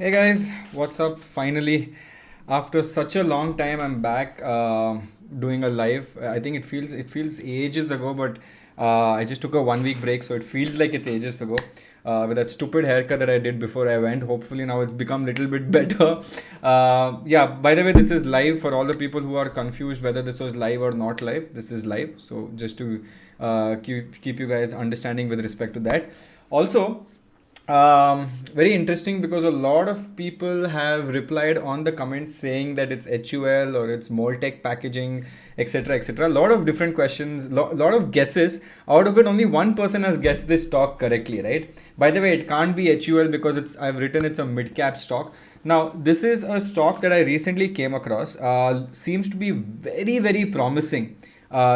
Hey guys, what's up? Finally, after such a long time, I'm back doing a live. I think it feels ages ago, but I just took a 1 week break, so it feels like it's ages ago. With that stupid haircut that I did before I went, hopefully now it's become a little bit better. Yeah. By the way, this is live for all the people who are confused whether this was live or not live. This is live, so just to keep you guys understanding with respect to that. Also, very interesting because a lot of people have replied on the comments saying that it's HUL or it's Moltec packaging, etc., etc. A lot of different questions, lot of guesses. Out of it, only one person has guessed this stock correctly, right? By the way, it can't be HUL because I've written it's a mid cap stock. Now, this is a stock that I recently came across. Seems to be very promising.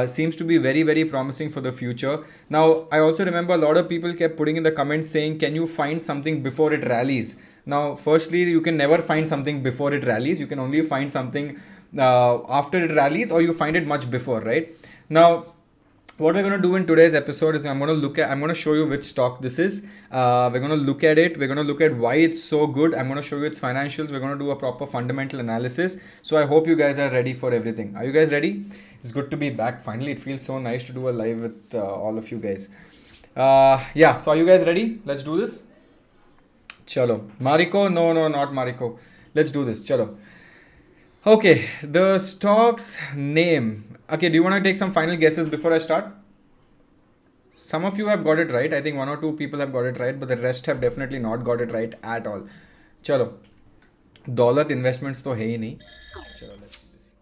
Seems to be very promising for the future. Now, I also remember a lot of people kept putting in the comments saying, can you find something before it rallies? Now, firstly, you can never find something before it rallies. You can only find something after it rallies, or you find it much before, right? Now, what we're going to do in today's episode is I'm going to show you which stock this is. We're going to look at it. We're going to look at why it's so good. I'm going to show you its financials. We're going to do a proper fundamental analysis. So I hope you guys are ready for everything. Are you guys ready? It's good to be back. Finally, it feels so nice to do a live with all of you guys. Yeah, so are you guys ready? Let's do this. Chalo. Mariko? No, not Mariko. Let's do this. Chalo. Okay, the stock's name. Okay, do you want to take some final guesses before I start? Some of you have got it right. I think one or two people have got it right, but the rest have definitely not got it right at all. Chalo. दौलत investments तो है ही नहीं. चलो let's do this.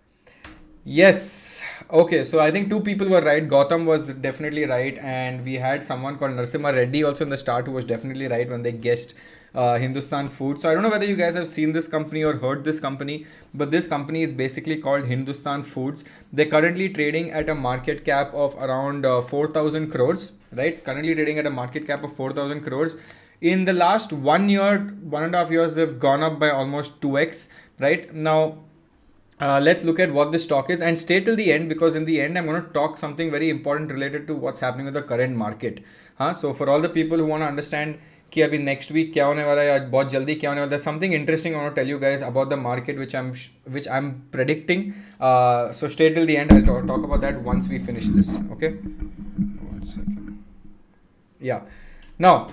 Yes. Okay, so I think two people were right. Gautam was definitely right, and we had someone called Narsimha Reddy also in the start who was definitely right when they guessed Hindustan Foods. So I don't know whether you guys have seen this company or heard this company, but this company is basically called Hindustan Foods. They're currently trading at a market cap of around 4,000 crores, right? Currently trading at a market cap of 4,000 crores. In the last 1 year, 1.5 years, they've gone up by almost 2x, right? Now, let's look at what this stock is and stay till the end, because in the end I'm going to talk something very important related to what's happening with the current market. So for all the people who want to understand कि अभी next week क्या होने वाला है या बहुत जल्दी क्या होने वाला है, there's something interesting I want to tell you guys about the market which I'm predicting. So stay till the end. I'll talk about that once we finish this. Okay, 1 second. Yeah. Now,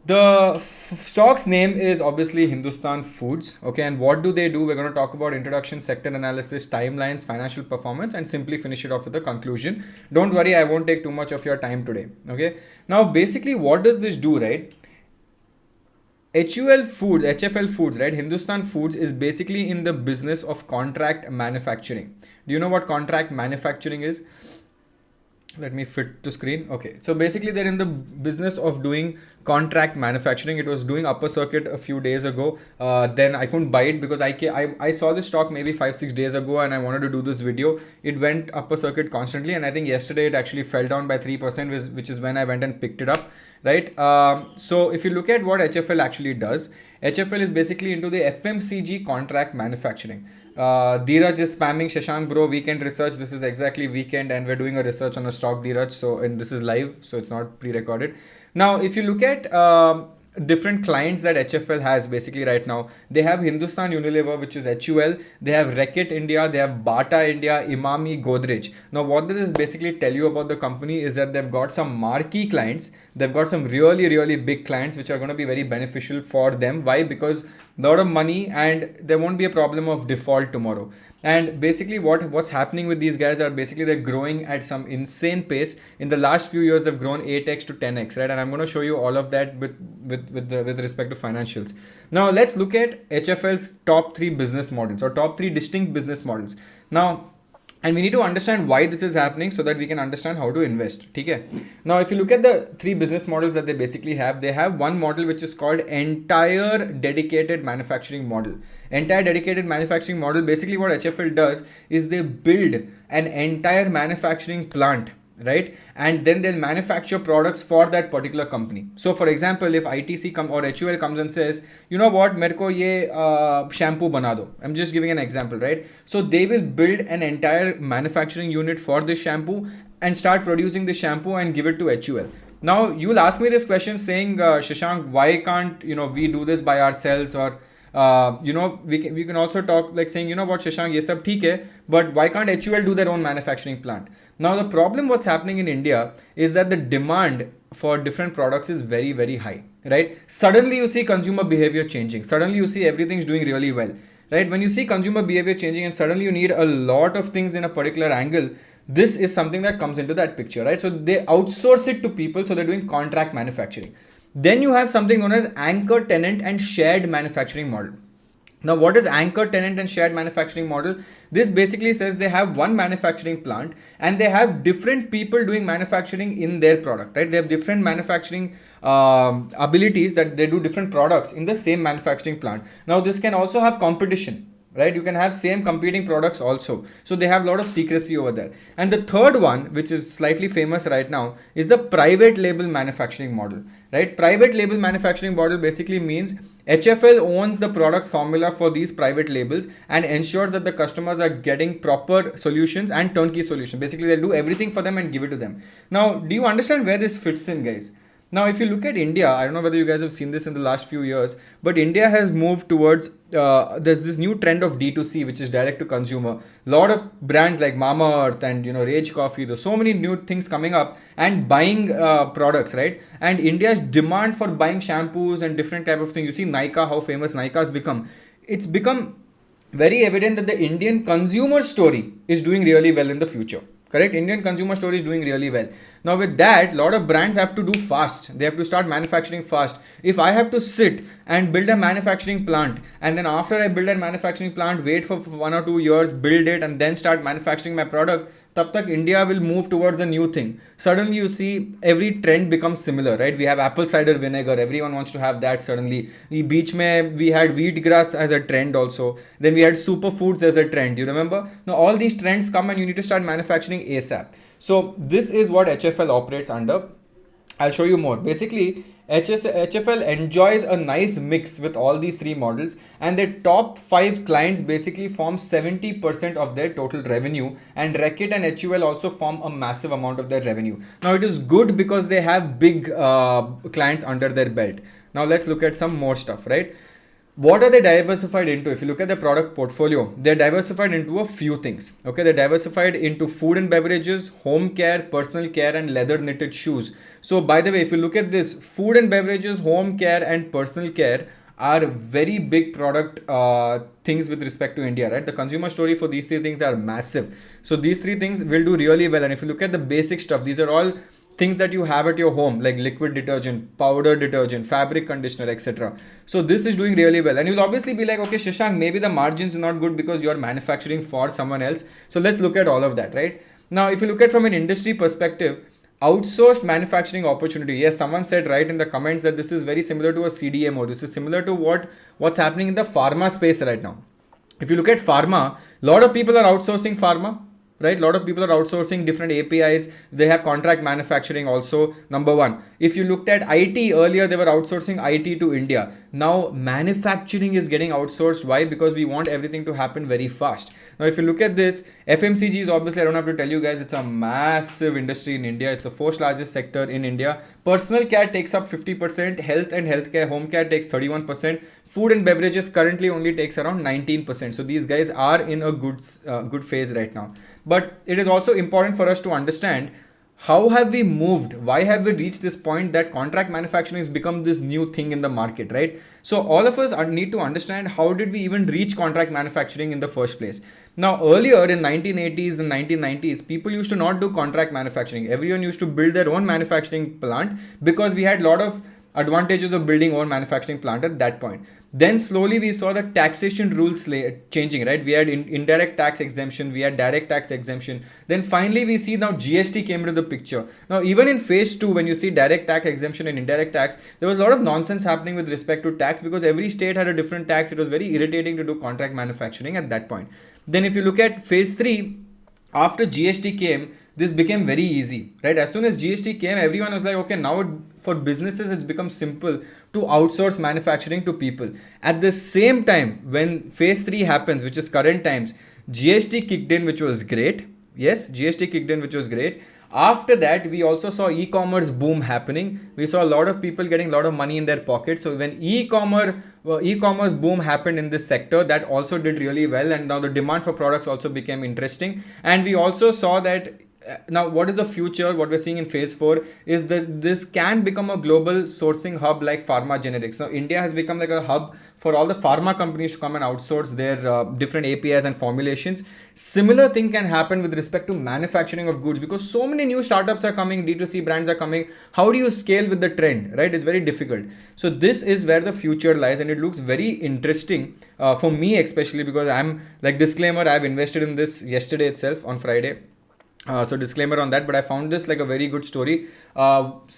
the stock's name is obviously Hindustan Foods. Okay, and what do they do? We're going to talk about introduction, sector analysis, timelines, financial performance, and simply finish it off with a conclusion. Don't worry, I won't take too much of your time today. Okay, now basically, what does this do, right? HFL Foods, right? Hindustan Foods is basically in the business of contract manufacturing. Do you know what contract manufacturing is? Let me fit to screen. Okay, so basically they're in the business of doing contract manufacturing. It was doing upper circuit a few days ago. Then I couldn't buy it because I saw this stock maybe 5-6 days ago and I wanted to do this video. It went upper circuit constantly, and I think yesterday it actually fell down by 3%, which is when I went and picked it up, right? So if you look at what HFL actually does, HFL is basically into the FMCG contract manufacturing. Dheeraj is spamming Shashank, bro, weekend research. This is exactly weekend and we're doing a research on a stock, Dheeraj. So, and this is live, so it's not pre-recorded. Now, if you look at different clients that HFL has basically right now, they have Hindustan Unilever, which is HUL. They have Reckitt India. They have Bata India, Imami, Godrej. Now, what this is basically tell you about the company is that they've got some marquee clients. They've got some really big clients, which are going to be very beneficial for them. Why? Because a lot of money and there won't be a problem of default tomorrow. And basically what's happening with these guys are basically they're growing at some insane pace. In the last few years, they've grown 8x to 10x, right? And I'm going to show you all of that with respect to financials. Now let's look at HFL's top 3 business models, or top 3 distinct business models. Now, and we need to understand why this is happening so that we can understand how to invest. Okay? Now, if you look at the 3 business models that they basically have, they have one model which is called entire dedicated manufacturing model. Entire dedicated manufacturing model, basically what HFL does is they build an entire manufacturing plant, right? And then they'll manufacture products for that particular company. So for example, if ITC or HUL comes and says, you know what, मेरे को ये shampoo बना दो. I'm just giving an example, right? So they will build an entire manufacturing unit for this shampoo and start producing the shampoo and give it to HUL. Now you'll ask me this question saying, Shashank, why can't we do this by ourselves, or We can also talk like saying, you know what, Shashank, ye sab theek hai, but why can't HUL do their own manufacturing plant? Now the problem what's happening in India is that the demand for different products is very, very high, right? Suddenly you see consumer behavior changing. Suddenly you see everything's doing really well, right? When you see consumer behavior changing and suddenly you need a lot of things in a particular angle, this is something that comes into that picture, right? So they outsource it to people, so they're doing contract manufacturing. Then you have something known as anchor tenant and shared manufacturing model. Now, what is anchor tenant and shared manufacturing model? This basically says they have one manufacturing plant and they have different people doing manufacturing in their product, right? They have different manufacturing abilities that they do different products in the same manufacturing plant. Now, this can also have competition, right? You can have same competing products also. So they have a lot of secrecy over there. And the third one, which is slightly famous right now, is the private label manufacturing model, right? Private label manufacturing model basically means HFL owns the product formula for these private labels and ensures that the customers are getting proper solutions and turnkey solutions. Basically, they'll do everything for them and give it to them. Now, do you understand where this fits in, guys? Now, if you look at India, I don't know whether you guys have seen this in the last few years, but India has moved towards, there's this new trend of D2C, which is direct to consumer. A lot of brands like Mama Earth and, Rage Coffee, there's so many new things coming up and buying products, right? And India's demand for buying shampoos and different type of things. You see Nykaa, how famous Nykaa has become. It's become very evident that the Indian consumer story is doing really well in the future. Correct? Indian consumer story is doing really well. Now with that, a lot of brands have to do fast. They have to start manufacturing fast. If I have to sit and build a manufacturing plant, and then after I build a manufacturing plant, wait for 1 or 2 years, build it, and then start manufacturing my product, tab tak India will move towards a new thing. Suddenly you see every trend becomes similar, right? We have apple cider vinegar. Everyone wants to have that suddenly. The beach mein we had wheatgrass as a trend also. Then we had superfoods as a trend. You remember? Now all these trends come and you need to start manufacturing ASAP. So this is what HFL operates under. I'll show you more. Basically, HFL enjoys a nice mix with all these three models, and their top 5 clients basically form 70% of their total revenue, and Reckitt and HUL also form a massive amount of their revenue. Now it is good because they have big clients under their belt. Now let's look at some more stuff, right? What are they diversified into? If you look at the product portfolio, they're diversified into a few things. Okay, they're diversified into food and beverages, home care, personal care, and leather knitted shoes. So by the way, if you look at this, food and beverages, home care, and personal care are very big product things with respect to India, right? The consumer story for these 3 things are massive. So these 3 things will do really well. And if you look at the basic stuff, these are all things that you have at your home, like liquid detergent, powder detergent, fabric conditioner, etc. So this is doing really well. And you'll obviously be like, okay, Shashank, maybe the margins are not good because you're manufacturing for someone else. So let's look at all of that, right? Now, if you look at from an industry perspective, outsourced manufacturing opportunity. Yes, someone said right in the comments that this is very similar to a CDMO. This is similar to what's happening in the pharma space right now. If you look at pharma, a lot of people are outsourcing pharma. Right, a lot of people are outsourcing different APIs. They have contract manufacturing also. Number one, if you looked at IT earlier, they were outsourcing IT to India. Now manufacturing is getting outsourced. Why? Because we want everything to happen very fast. Now, if you look at this, FMCG is obviously, I don't have to tell you guys, it's a massive industry in India. It's the 4th largest sector in India. Personal care takes up 50%. Health and healthcare, home care takes 31%. Food and beverages currently only takes around 19%. So these guys are in a good phase right now. But it is also important for us to understand how have we moved? Why have we reached this point that contract manufacturing has become this new thing in the market, right? So all of us need to understand how did we even reach contract manufacturing in the first place. Now earlier in 1980s and 1990s, people used to not do contract manufacturing. Everyone used to build their own manufacturing plant because we had a lot of advantages of building own manufacturing plant at that point. Then slowly we saw the taxation rules changing, right? We had indirect tax exemption, we had direct tax exemption. Then finally we see now GST came into the picture. Now even in phase 2, when you see direct tax exemption and indirect tax, there was a lot of nonsense happening with respect to tax because every state had a different tax. It was very irritating to do contract manufacturing at that point. Then if you look at phase 3, after GST came, this became very easy, right? As soon as GST came, everyone was like, okay, now for businesses, it's become simple to outsource manufacturing to people. At the same time, when phase 3 happens, which is current times, GST kicked in, which was great. Yes, GST kicked in, which was great. After that, we also saw e-commerce boom happening. We saw a lot of people getting a lot of money in their pockets. So when e-commerce boom happened in this sector, that also did really well, and now the demand for products also became interesting. And we also saw that now what is the future, what we're seeing in phase 4 is that this can become a global sourcing hub like pharma generics. Now India has become like a hub for all the pharma companies to come and outsource their different APIs and formulations. Similar thing can happen with respect to manufacturing of goods, because so many new startups are coming, D2C brands are coming. How do you scale with the trend, right? It's very difficult. So this is where the future lies, and it looks very interesting for me, especially because I'm like, disclaimer, I've invested in this yesterday itself on Friday. So disclaimer on that, but I found this like a very good story.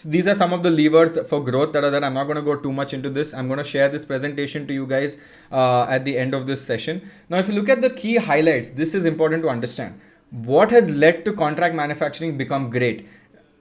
These are some of the levers for growth that are there. I'm not going to go too much into this. I'm going to share this presentation to you guys at the end of this session. Now, if you look at the key highlights, this is important to understand. What has led to contract manufacturing become great?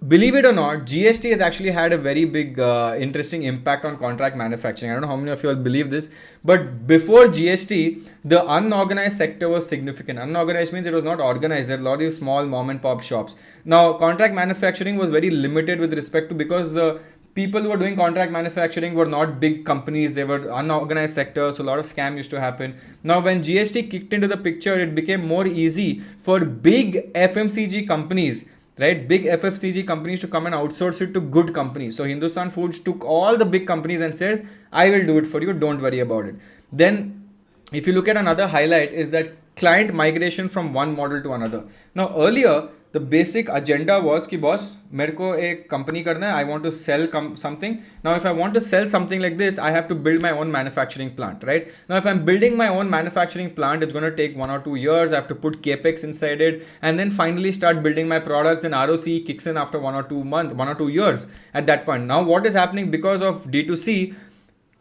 Believe it or not, GST has actually had a very big, interesting impact on contract manufacturing. I don't know how many of you all believe this, but before GST, the unorganized sector was significant. Unorganized means it was not organized. There are a lot of small mom and pop shops. Now, contract manufacturing was very limited with respect to, because the people who were doing contract manufacturing were not big companies. They were unorganized sectors, so a lot of scam used to happen. Now, when GST kicked into the picture, it became more easy for big FMCG companies, right? Big FMCG companies to come and outsource it to good companies. So Hindustan Foods took all the big companies and says, I will do it for you, don't worry about it. Then if you look at another highlight is that client migration from one model to another. Now earlier, the basic agenda was कि boss, मेरे को एक company करना है, I want to sell something. Now if I want to sell something like this, I have to build my own manufacturing plant, right? Now if I'm building my own manufacturing plant, it's going to take 1 or 2 years. I have to put capex inside it, and then finally start building my products. And ROC kicks in after 1 or 2 months, 1 or 2 years at that point. Now what is happening because of D2C?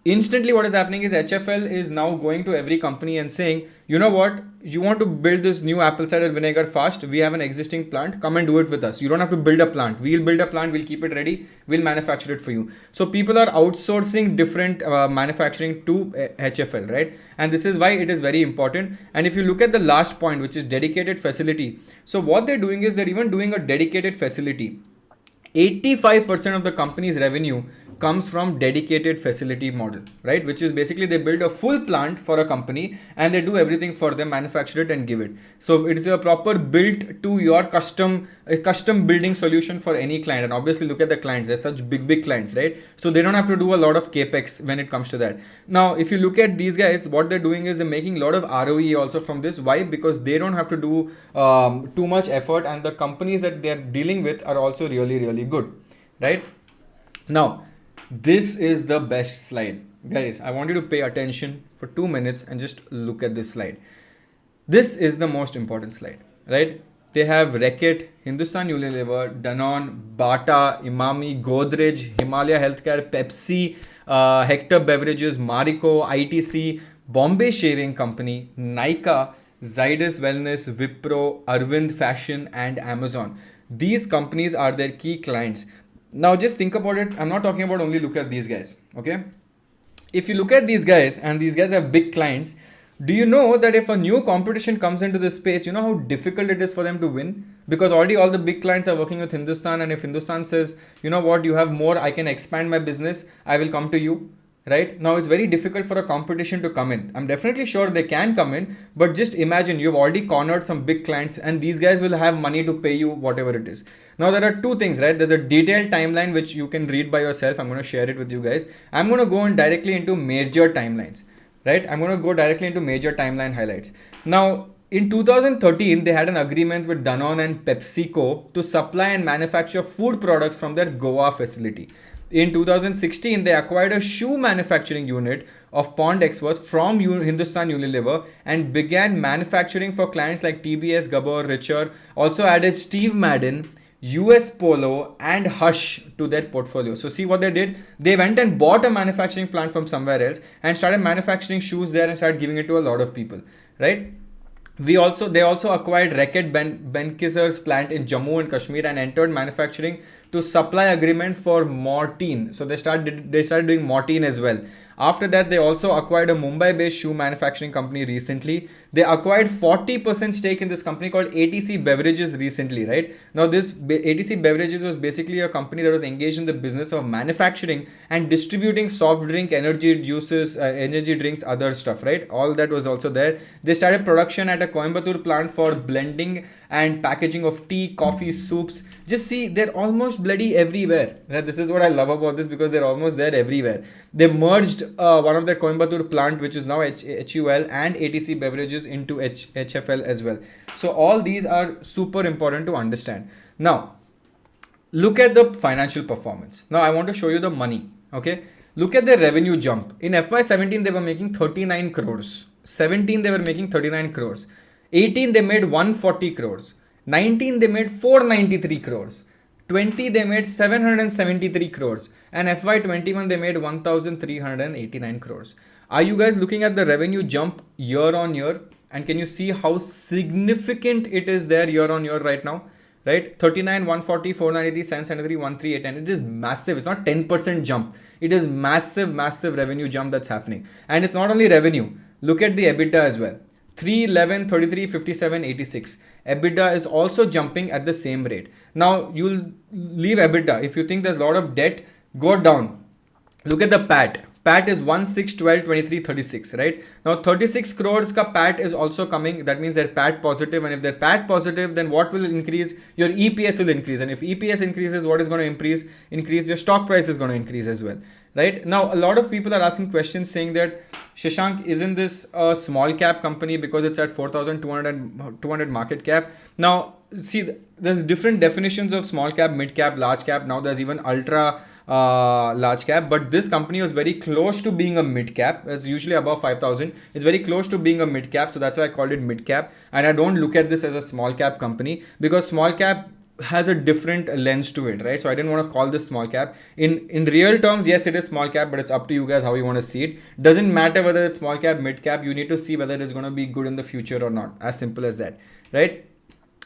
Instantly what is happening is HFL is now going to every company and saying, you know what, you want to build this new apple cider vinegar fast, we have an existing plant, come and do it with us. You don't have to build a plant, we'll build a plant, we'll keep it ready, we'll manufacture it for you. So people are outsourcing different manufacturing to HFL, right? And this is why it is very important. And if you look at the last point, which is dedicated facility, so what they're doing is they're even doing a dedicated facility. 85% of the company's revenue comes from dedicated facility model, right? Which is basically they build a full plant for a company and they do everything for them, manufacture it and give it. So it is a proper built to your custom building solution for any client. And obviously look at the clients, they're such big clients, right? So they don't have to do a lot of capex when it comes to that. Now, if you look at these guys, what they're doing is they're making a lot of ROE also from this. Why? Because they don't have to do too much effort, and the companies that they're dealing with are also really good, right? Now, this is the best slide. Guys, I want you to pay attention for 2 minutes and just look at this slide. This is the most important slide, right? They have Reckitt, Hindustan Unilever, Danone, Bata, Imami, Godrej, Himalaya Healthcare, Pepsi, Hector Beverages, Marico, ITC, Bombay Shaving Company, Nykaa, Zydus Wellness, Wipro, Arvind Fashion, and Amazon. These companies are their key clients. Now just think about it. I'm not talking about only look at these guys, okay? If you look at these guys and these guys have big clients, do you know that if a new competition comes into this space, you know how difficult it is for them to win? Because already all the big clients are working with Hindustan, and if Hindustan says, you know what, you have more, I can expand my business, I will come to you. Right now, it's very difficult for a competition to come in. I'm definitely sure they can come in, but just imagine you've already cornered some big clients and these guys will have money to pay you whatever it is. Now, there are two things, right? There's a detailed timeline which you can read by yourself. I'm going to share it with you guys. I'm going to go on directly into major timelines, right? I'm going to go directly into major timeline highlights. Now, in 2013, they had an agreement with Danone and PepsiCo to supply and manufacture food products from their Goa facility. In 2016, they acquired a shoe manufacturing unit of Pond Experts from Hindustan Unilever and began manufacturing for clients like TBS, Gabor, Richer. Also added Steve Madden, US Polo, and Hush to their portfolio. So see what they did? They went and bought a manufacturing plant from somewhere else and started manufacturing shoes there and started giving it to a lot of people, right? They also acquired Reckitt Benckiser's plant in Jammu and Kashmir and entered manufacturing to supply agreement for Mortine. So they started doing Mortine as well. After that, they also acquired a Mumbai-based shoe manufacturing company recently. They acquired 40% stake in this company called ATC Beverages recently, right? Now, this ATC Beverages was basically a company that was engaged in the business of manufacturing and distributing soft drink, energy juices, energy drinks, other stuff, right? All that was also there. They started production at a Coimbatore plant for blending and packaging of tea, coffee, soups. Just see, they're almost bloody everywhere. Right? This is what I love about this, because they're almost there everywhere. They merged one of their Coimbatore plant, which is now HUL, and ATC Beverages into HFL as well. So all these are super important to understand. Now, look at the financial performance. Now, I want to show you the money. Okay, look at the revenue jump. In FY17, they were making 39 crores. 17, they were making 39 crores. 18, they made 140 crores. 19, they made 493 crores. 20, they made 773 crores. And FY21, they made 1389 crores. Are you guys looking at the revenue jump year on year? And can you see how significant it is there year on year right now? Right? 39, 140, 493, 773, 138. It is massive. It's not 10% jump. It is massive, massive revenue jump that's happening. And it's not only revenue. Look at the EBITDA as well. 3, 11, 33, 57, 86. EBITDA is also jumping at the same rate. Now, you'll leave EBITDA. If you think there's a lot of debt, go down. Look at the PAT. PAT is 1, 6, 12, 23, 36, right? Now, 36 crores ka PAT is also coming. That means they're PAT positive. And if they're PAT positive, then what will increase? Your EPS will increase. And if EPS increases, what is going to increase? Your stock price is going to increase as well, right? Now, a lot of people are asking questions saying that, Shashank, isn't this a small cap company because it's at 4,200 market cap? Now, see, there's different definitions of small cap, mid cap, large cap. Now there's even ultra large cap, but this company was very close to being a mid cap. It's usually above 5,000. It's very close to being a mid cap. So that's why I called it mid cap. And I don't look at this as a small cap company, because small cap has a different lens to it, right? So I didn't want to call this small cap. In real terms, yes, it is small cap, but it's up to you guys how you want to see it. Doesn't matter whether it's small cap, mid cap. You need to see whether it's going to be good in the future or not. As simple as that, right?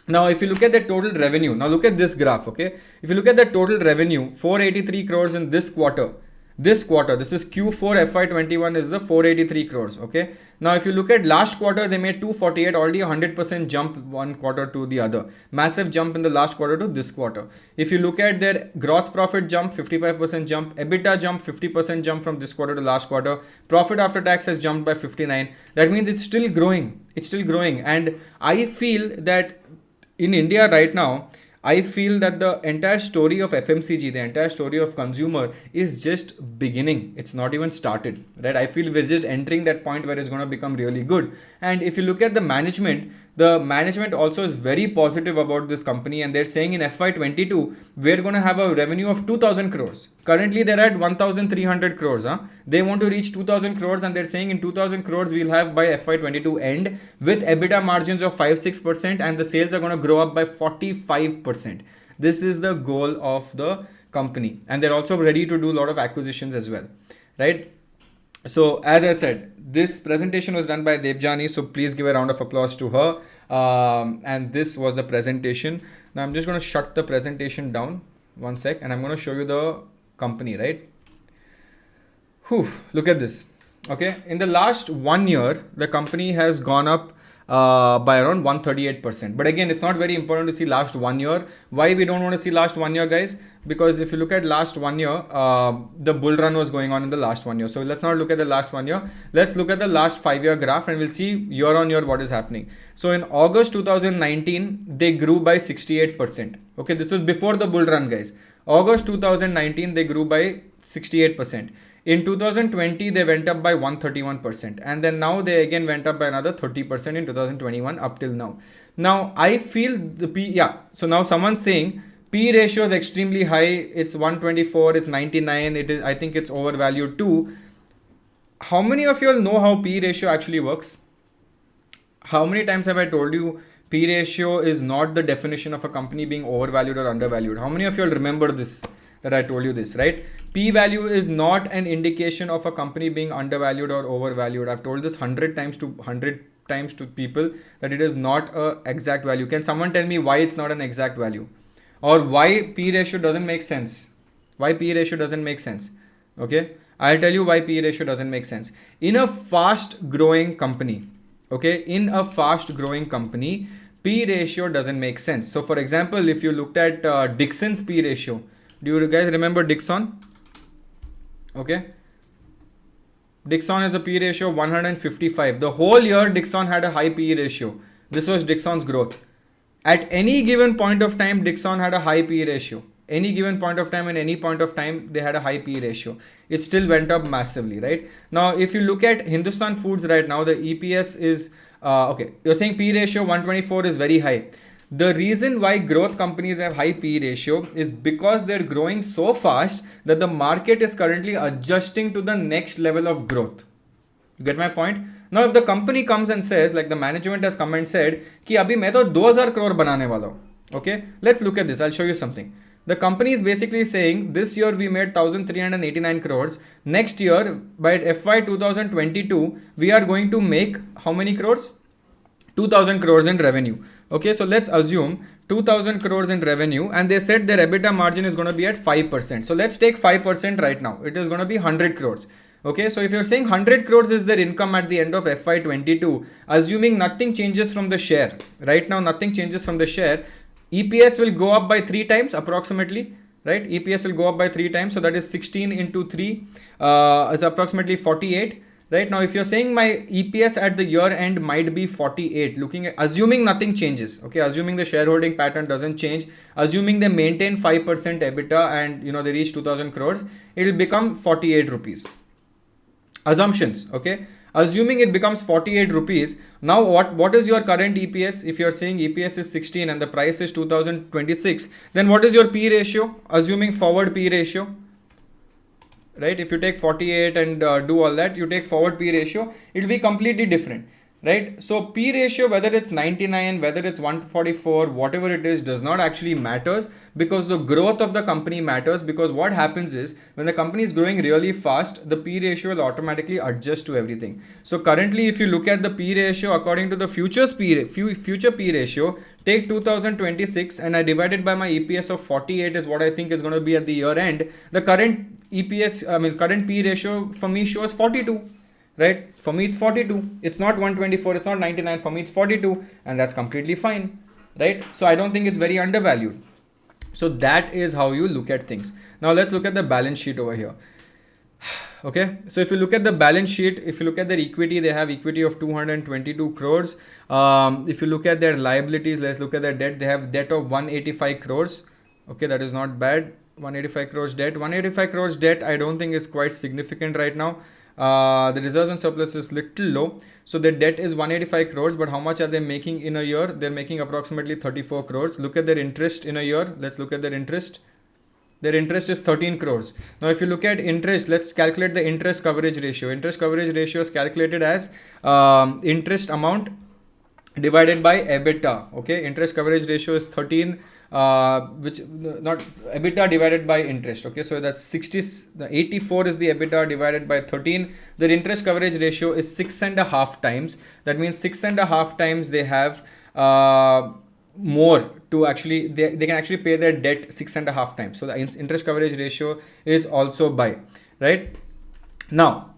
Now, if you look at the total revenue, now look at this graph, okay? If you look at the total revenue, 483 crores in this quarter. This is Q4 FY21 is the 483 crores, okay? Now, if you look at last quarter, they made 248, already 100% jump one quarter to the other. Massive jump in the last quarter to this quarter. If you look at their gross profit jump, 55% jump, EBITDA jump, 50% jump from this quarter to last quarter. Profit after tax has jumped by 59. That means it's still growing. It's still growing. And I feel that in India right now, I feel that the entire story of FMCG, the entire story of consumer is just beginning. It's not even started, right? I feel we're just entering that point where it's going to become really good. And if you look at the management also is very positive about this company. And they're saying in FY22, we're going to have a revenue of 2,000 crores. Currently, they're at 1,300 crores. They want to reach 2,000 crores. And they're saying in 2,000 crores, we'll have by FY22 end with EBITDA margins of 5-6%. And the sales are going to grow up by 45%. This is the goal of the company, and they're also ready to do a lot of acquisitions as well, right? So as I said, this presentation was done by Debjani, so please give a round of applause to her. And this was the presentation. Now I'm just going to shut the presentation down one sec, and I'm going to show you the company, right? Look at this. Okay, in the last 1 year, the company has gone up by around 138%. But again, it's not very important to see last 1 year. Why we don't want to see last 1 year, guys? Because if you look at last 1 year, the bull run was going on in the last 1 year. So let's not look at the last 1 year. Let's look at the last 5-year graph, and we'll see year on year what is happening. So in August 2019, they grew by 68%. Okay, this was before the bull run, guys. August 2019, they grew by 68%. In 2020, they went up by 131%. And then now they again went up by another 30% in 2021 up till now. Now, I feel so now someone's saying P ratio is extremely high. It's 124, it's 99. I think it's overvalued too. How many of you all know how P ratio actually works? How many times have I told you P ratio is not the definition of a company being overvalued or undervalued? How many of you all remember this? That I told you this, right? P value is not an indication of a company being undervalued or overvalued. I've told this 100 times to people that it is not a exact value. Can someone tell me why it's not an exact value? or why P ratio doesn't make sense. Why P ratio doesn't make sense. Okay, I'll tell you why P ratio doesn't make sense. In a fast growing company, okay, in a fast growing company, P ratio doesn't make sense. So for example, if you looked at Dixon's P ratio, do you guys remember Dixon? Okay, Dixon is a P ratio 155. The whole year Dixon had a high P ratio. This was Dixon's growth. At any given point of time, Dixon had a high P ratio. Any given point of time, and any point of time, they had a high P ratio. It still went up massively, right? Now, if you look at Hindustan Foods right now, the EPS is, okay, you're saying P ratio 124 is very high. The reason why growth companies have high P ratio is because they're growing so fast that the market is currently adjusting to the next level of growth. You get my point? Now, if the company comes and says, like the management has come and said, कि अभी मैं तो 2000 crore बनाने वाला हूँ. Okay, let's look at this. I'll show you something. The company is basically saying this year we made 1389 crores. Next year, by FY 2022, we are going to make how many crores? 2000 crores in revenue. Okay, so let's assume 2000 crores in revenue, and they said their EBITDA margin is going to be at 5%. So let's take 5% right now. It is going to be 100 crores. Okay, so if you're saying 100 crores is their income at the end of FY22, assuming nothing changes from the share, right now nothing changes from the share, EPS will go up by 3 times approximately, right? EPS will go up by 3 times. So that is 16 into 3 is approximately 48. Right now, if you're saying my EPS at the year end might be 48, looking at, assuming nothing changes, okay, assuming the shareholding pattern doesn't change, assuming they maintain 5% EBITDA and they reach 2000 crores, it will become 48 rupees. Assumptions, okay, assuming it becomes 48 rupees. Now what is your current EPS? If you're saying EPS is 16 and the price is 2026, then what is your P ratio, assuming forward P ratio? Right, if you take 48 and do all that, you take forward P ratio, it will be completely different, right? So P ratio, whether it's 99, whether it's 144, whatever it is, does not actually matters, because the growth of the company matters. Because what happens is, when the company is growing really fast, the P ratio will automatically adjust to everything. So currently, if you look at the P ratio according to the future P ratio, take 2026 and I divide it by my EPS of 48 is what I think is going to be at the year end. The current current P ratio for me shows 42, right? For me, it's 42. It's not 124. It's not 99. For me, it's 42, and that's completely fine, right? So I don't think it's very undervalued. So that is how you look at things. Now let's look at the balance sheet over here. Okay, so if you look at the balance sheet, if you look at their equity, they have equity of 222 crores. If you look at their liabilities, let's look at their debt. They have debt of 185 crores. Okay, that is not bad. 185 crores debt. 185 crores debt, I don't think is quite significant right now. The reserves and surplus is little low. So their debt is 185 crores, but how much are they making in a year? They're making approximately 34 crores. Look at their interest in a year. Let's look at their interest. Their interest is 13 crores. Now, if you look at interest, let's calculate the interest coverage ratio. Interest coverage ratio is calculated as interest amount divided by EBITDA. Okay, interest coverage ratio is 13, which not EBITDA divided by interest. Okay, so that's 60. The 84 is the EBITDA divided by 13. Their interest coverage ratio is 6.5 times. That means 6.5 times they have more to actually, they can actually pay their debt 6.5 times. So the interest coverage ratio is also by, right? Now,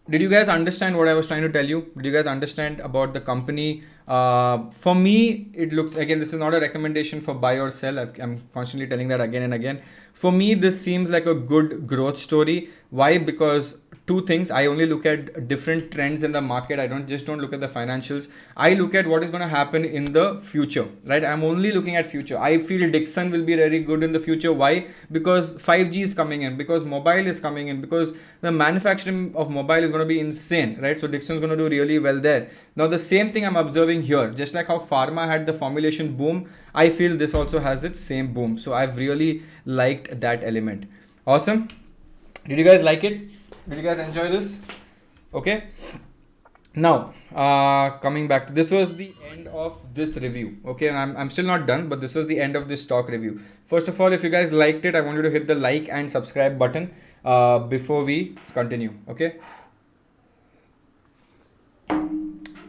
did you guys understand what I was trying to tell you? Did you guys understand about the company? For me, it looks, again, this is not a recommendation for buy or sell. I'm constantly telling that again and again. For me, this seems like a good growth story. Why? Because two things. I only look at different trends in the market. I don't look at the financials. I look at what is going to happen in the future, right? I'm only looking at future. I feel Dixon will be very good in the future. Why? Because 5G is coming in, because mobile is coming in, because the manufacturing of mobile is going to be insane, right? So Dixon's going to do really well there. Now, the same thing I'm observing here, just like how pharma had the formulation boom, I feel this also has its same boom. So I've really liked that element. Awesome. Did you guys like it? Did you guys enjoy this? Okay. Now, coming back to, this was the end of this review. Okay, and I'm still not done, but this was the end of this stock review. First of all, if you guys liked it, I want you to hit the like and subscribe button before we continue. Okay.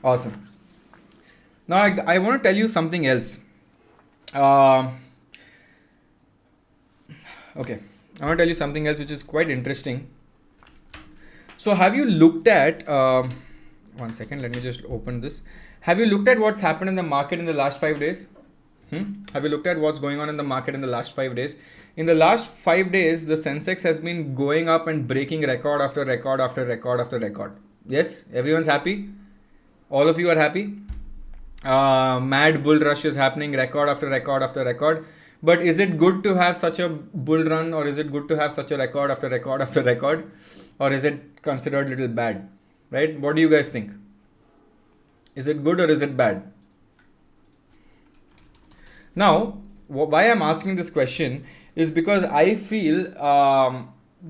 Awesome. Now, I want to tell you something else. Okay, I want to tell you something else which is quite interesting. So have you looked at, one second, let me just open this. Have you looked at what's happened in the market in the last 5 days? Have you looked at what's going on in the market in the last 5 days? In the last 5 days, the Sensex has been going up and breaking record after record after record after record. Yes, everyone's happy. All of you are happy. Mad bull rush is happening, record after record after record. But is it good to have such a bull run, or is it good to have such a record after record after record, or is it considered a little bad? Right? What do you guys think? Is it good or is it bad? Now, why I'm asking this question is because I feel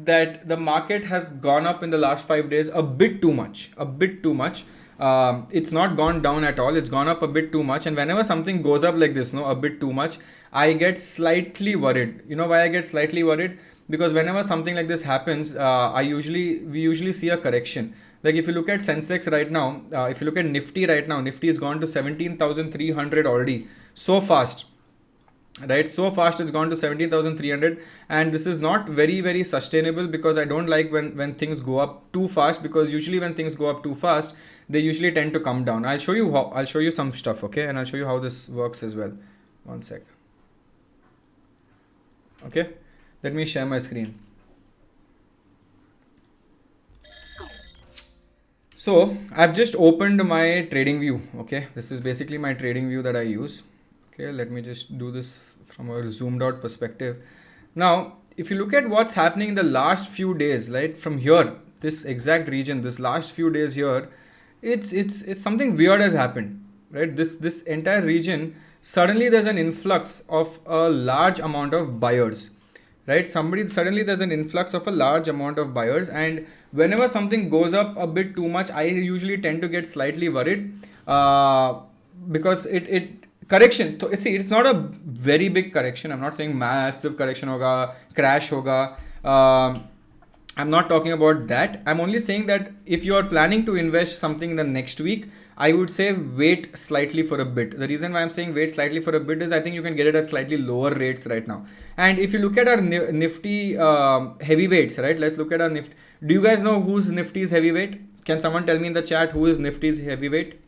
that the market has gone up in the last 5 days a bit too much. A bit too much. It's not gone down at all. It's gone up a bit too much. And whenever something goes up like this, no, a bit too much, I get slightly worried. You know why I get slightly worried? Because whenever something like this happens, we usually see a correction. Like if you look at Sensex right now, if you look at Nifty right now, Nifty has gone to 17,300 already. So fast. Right, so fast it's gone to 17,300, and this is not very sustainable, because I don't like when things go up too fast, because usually when things go up too fast they usually tend to come down. I'll show you some stuff, okay, and I'll show you how this works as well. One sec. Okay, let me share my screen. So I've just opened my trading view. Okay, this is basically my trading view that I use. Okay, let me just do this from a zoomed out perspective. Now, if you look at what's happening in the last few days, right, from here, this exact region, this last few days here, it's something weird has happened, right? This entire region, suddenly there's an influx of a large amount of buyers, right? Suddenly there's an influx of a large amount of buyers, and whenever something goes up a bit too much, I usually tend to get slightly worried, because it correction. So it's not a very big correction. I'm not saying massive correction hoga, crash hoga. I'm not talking about that. I'm only saying that if you are planning to invest something in the next week, I would say wait slightly for a bit. The reason why I'm saying wait slightly for a bit is I think you can get it at slightly lower rates right now. And if you look at our Nifty heavyweights, right? Let's look at our Nifty. Do you guys know who's Nifty's heavyweight? Can someone tell me in the chat who is Nifty's heavyweight?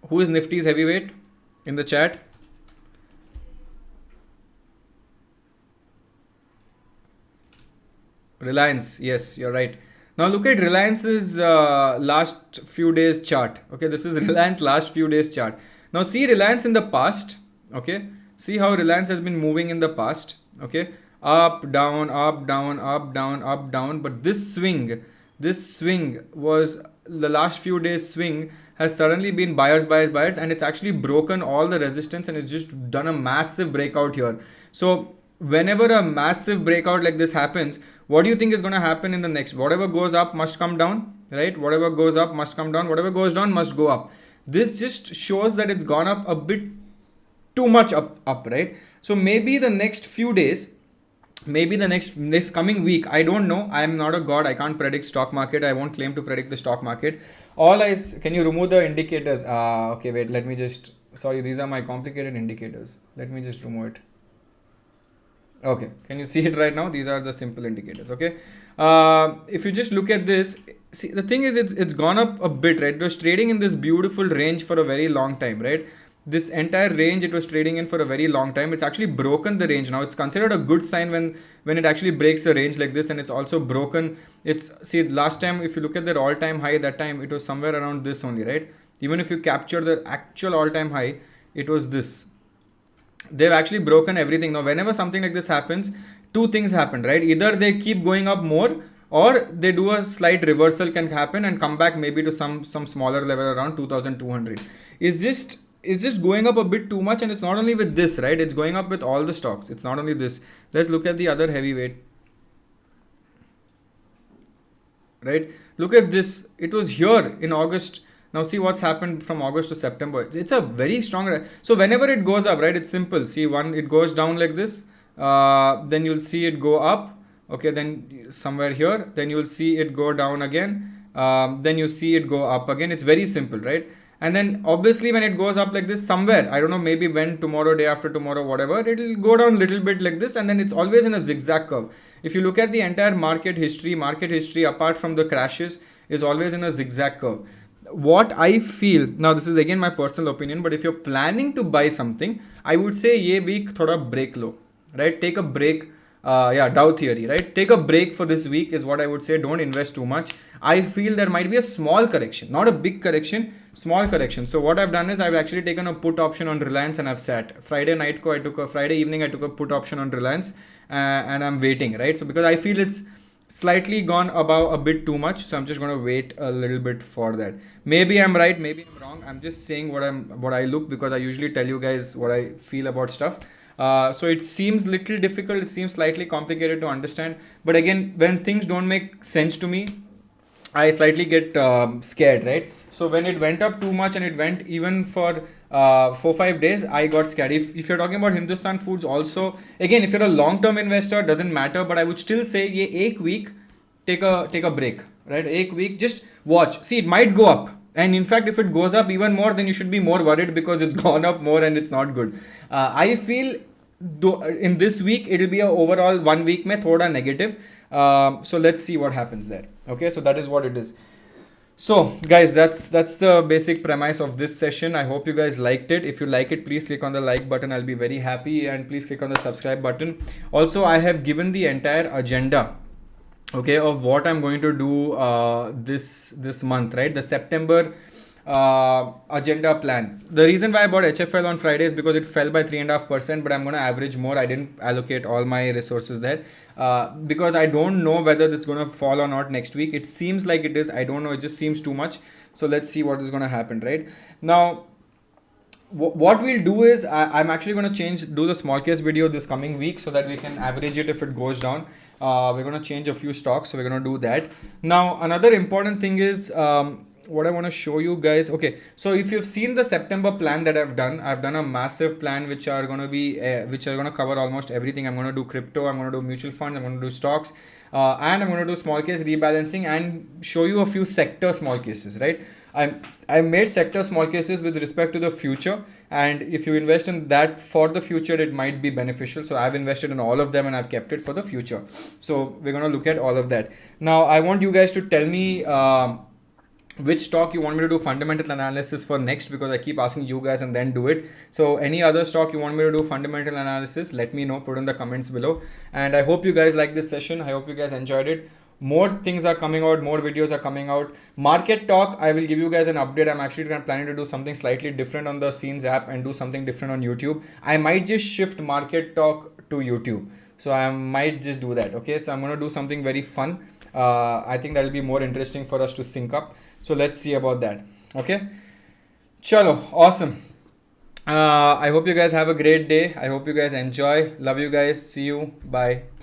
Who is Nifty's heavyweight in the chat? Reliance. Yes, you're right. Now look at Reliance's last few days chart. Okay, this is Reliance last few days chart. Now see Reliance in the past. Okay, see how Reliance has been moving in the past. Okay, up, down, up, down, up, down, up, down. But this swing was the last few days swing has suddenly been buyers, and it's actually broken all the resistance, and it's just done a massive breakout here. So whenever a massive breakout like this happens, what do you think is going to happen in the next? Whatever goes up must come down, right? Whatever goes up must come down. Whatever goes down must go up. This just shows that it's gone up a bit too much up, right? So maybe the next few days, maybe the next coming week, I don't know. I'm not a god. I can't predict stock market. I won't claim to predict the stock market. Can you remove the indicators? Okay, wait, let me just, sorry, these are my complicated indicators. Let me just remove it. Okay, can you see it right now? These are the simple indicators. Okay, if you just look at this, see, the thing is it's gone up a bit, right? It was trading in this beautiful range for a very long time, right? This entire range it was trading in for a very long time. It's actually broken the range now. It's considered a good sign when it actually breaks the range like this, and it's also broken. See, last time if you look at their all-time high, that time it was somewhere around this only, right? Even if you capture the actual all-time high, it was this. They've actually broken everything. Now whenever something like this happens, two things happen, right? Either they keep going up more, or they do a slight reversal can happen and come back maybe to some smaller level around 2200. It's just going up a bit too much, and it's not only with this, right? It's going up with all the stocks. It's not only this. Let's look at the other heavyweight, right? Look at this. It was here in August. Now see what's happened from August to September. It's a very strong. So whenever it goes up, right, it's simple. See, it goes down like this. Then you'll see it go up. Okay, then somewhere here. Then you'll see it go down again. Then you see it go up again. It's very simple, right? And then obviously when it goes up like this somewhere, I don't know, maybe when tomorrow, day after tomorrow, whatever, it'll go down a little bit like this, and then it's always in a zigzag curve. If you look at the entire market history apart from the crashes is always in a zigzag curve. What I feel, now this is again my personal opinion, but if you're planning to buy something, I would say ye week thoda break lo, right? Take a break. Yeah, Dow theory, right? Take a break for this week is what I would say. Don't invest too much. I feel there might be a small correction, not a big correction, small correction. So what I've done is I've actually taken a put option on Reliance, and I've sat Friday night ko I took a Friday evening, I took a put option on Reliance, and I'm waiting, right? So because I feel it's slightly gone above a bit too much, so I'm just going to wait a little bit for that. Maybe I'm right, maybe I'm wrong. I'm just saying what I look, because I usually tell you guys what I feel about stuff. So it seems little difficult, it seems slightly complicated to understand, but again, when things don't make sense to me, I slightly get scared, right? So when it went up too much and it went even for 4-5 days, I got scared. If you're talking about Hindustan Foods also, again, if you're a long-term investor, doesn't matter, but I would still say ye ek week take a break, right? Ek week, just watch. See, it might go up. And in fact, if it goes up even more, then you should be more worried because it's gone up more and it's not good. I feel in this week, it'll be a overall 1 week mein thoda negative. So let's see what happens there. Okay, so that is what it is. So guys, that's the basic premise of this session. I hope you guys liked it. If you like it, please click on the like button. I'll be very happy, and please click on the subscribe button. Also, I have given the entire agenda, okay, of what I'm going to do this month, right? The September agenda plan. The reason why I bought HFL on Friday is because it fell by 3.5%, but I'm going to average more. I didn't allocate all my resources there because I don't know whether it's going to fall or not next week. It seems like it is. I don't know. It just seems too much. So let's see what is going to happen, right? Now, what we'll do is I'm actually going to do the small case video this coming week so that we can average it if it goes down. We're going to change a few stocks, so we're going to do that. Now, another important thing is what I want to show you guys. Okay, so if you've seen the September plan that I've done a massive plan which are going to cover almost everything. I'm going to do crypto, I'm going to do mutual funds, I'm going to do stocks, and I'm going to do small case rebalancing and show you a few sector small cases, right? I made sector small cases with respect to the future, and if you invest in that for the future, it might be beneficial. So I've invested in all of them and I've kept it for the future. So we're going to look at all of that. Now I want you guys to tell me which stock you want me to do fundamental analysis for next, because I keep asking you guys and then do it. So any other stock you want me to do fundamental analysis, let me know, put in the comments below. And I hope you guys like this session. I hope you guys enjoyed it. More things are coming out, more videos are coming out. Market talk, I will give you guys an update. I'm actually planning to do something slightly different on the Scenes app and do something different on YouTube. I might just shift market talk to YouTube. So I might just do that. Okay, so I'm going to do something very fun. I think that will be more interesting for us to sync up. So let's see about that. Okay. Chalo, awesome. I hope you guys have a great day. I hope you guys enjoy. Love you guys. See you. Bye.